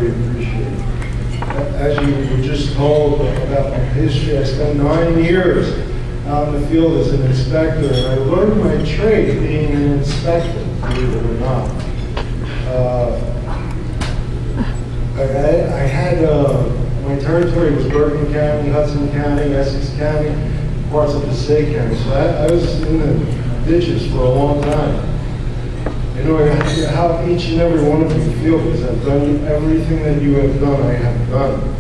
really appreciate it. As you were just told about my history, I spent 9 years out in the field as an inspector, and I learned my trade being an inspector, believe it or not. I had, my territory was Bergen County, Hudson County, Essex County, parts of Passaic County, so I was in the ditches for a long time. You know how each and every one of you feel, because I've done everything that you have done, I have done.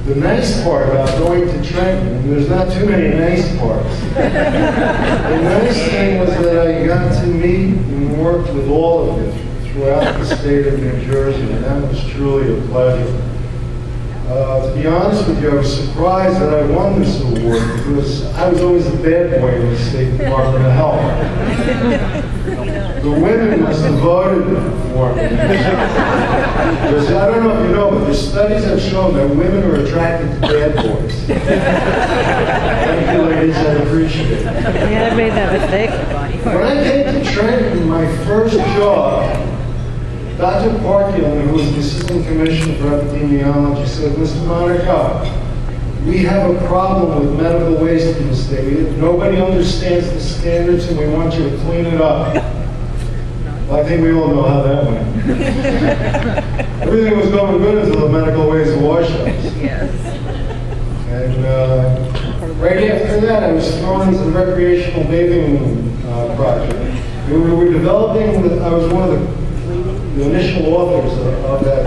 The nice part about going to Trenton, and there's not too many nice parts, the nice thing was that I got to meet and work with all of you throughout the state of New Jersey, and that was truly a pleasure. To be honest with you, I was surprised that I won this award because I was always the bad boy in the State Department of Health. The women must have voted for me. Because I don't know if you know, but the studies have shown that women are attracted to bad boys. Thank you, ladies, I appreciate it. Yeah, I made that mistake. When I came to Trenton, my first job, Dr. Parkhill, who was the Assistant Commissioner for Epidemiology, said, Mr. Monaco, we have a problem with medical waste in the state. Nobody understands the standards and we want you to clean it up. Well, I think we all know how that went. Everything was going good until the medical waste washouts. Yes. And right after that, I was thrown into the recreational bathing project. We were developing, I was one of the initial authors of that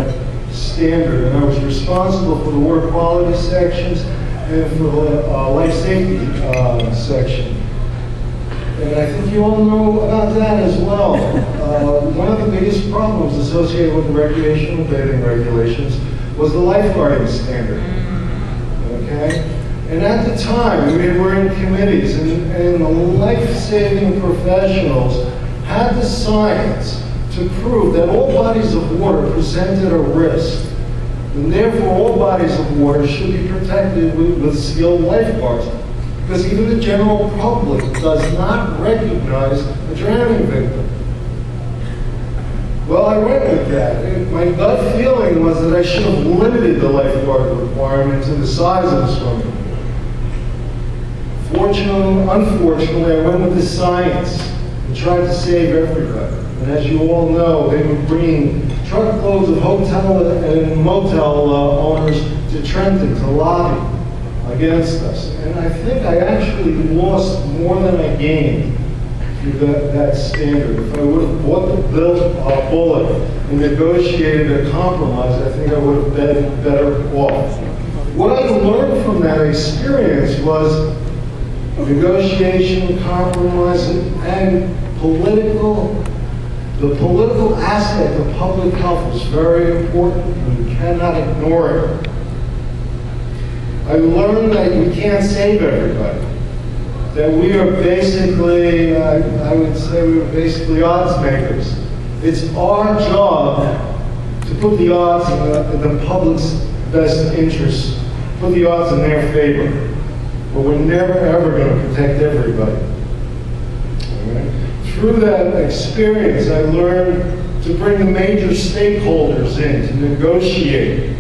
standard, and I was responsible for the water quality sections and for the life safety section. And I think you all know about that as well. One of the biggest problems associated with the recreational bathing regulations was the lifeguarding standard. Okay? And at the time, we were in committees, and the life-saving professionals had the science to prove that all bodies of water presented a risk, and therefore all bodies of water should be protected with skilled lifeguards, because even the general public does not recognize a drowning victim. Well, I went with that. My gut feeling was that I should have limited the lifeguard requirement to the size of the swimming pool. Unfortunately, I went with the science and tried to save everybody. And as you all know, they were bringing truckloads of hotel and motel owners to Trenton to lobby against us. And I think I actually lost more than I gained through that standard. If I would have bought the bullet and negotiated a compromise, I think I would have been better off. What I learned from that experience was negotiation, compromise, and the political aspect of public health is very important, and we cannot ignore it. I learned that we can't save everybody. That we are basically, I would say we are basically odds makers. It's our job to put the odds in the public's best interests, put the odds in their favor. But we're never ever going to protect everybody. All right? Through that experience, I learned to bring the major stakeholders in to negotiate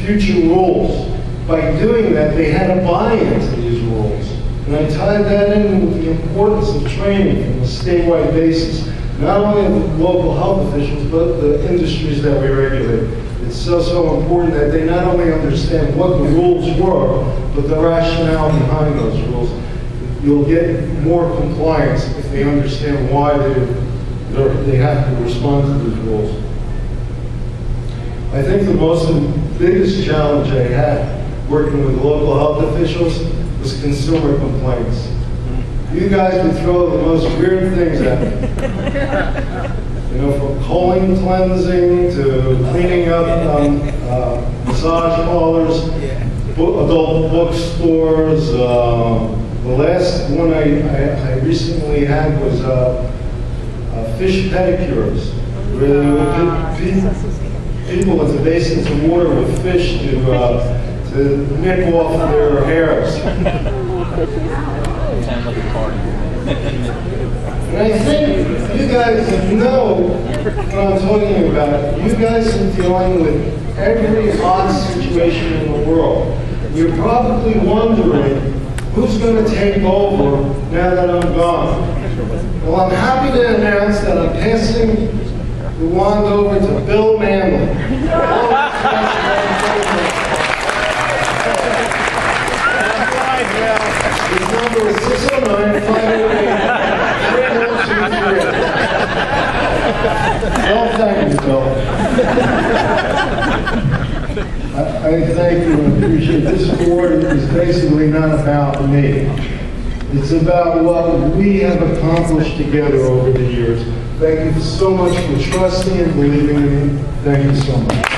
future rules. By doing that, they had to buy into these rules. And I tied that in with the importance of training from a statewide basis, not only of the local health officials, but the industries that we regulate. It's so important that they not only understand what the rules were, but the rationale behind those rules. You'll get more compliance if they understand why they have to respond to these rules. I think the biggest challenge I had working with local health officials was consumer complaints. You guys would throw the most weird things at me. You know, from colon cleansing to cleaning up massage parlors, adult bookstores. The last one I recently had was fish pedicures, where people with the basins of water with fish to nip off their hairs. Sounds like a party. And I think, you guys know what I'm talking about. You guys are dealing with every odd situation in the world. You're probably wondering who's going to take over now that I'm gone. Well, I'm happy to announce that I'm passing the wand over to Bill Manley. His number is 609-588-3123. Well, thank you, Bill. I thank you and appreciate it. This board is basically not about me. It's about what we have accomplished together over the years. Thank you so much for trusting and believing in me. Thank you so much.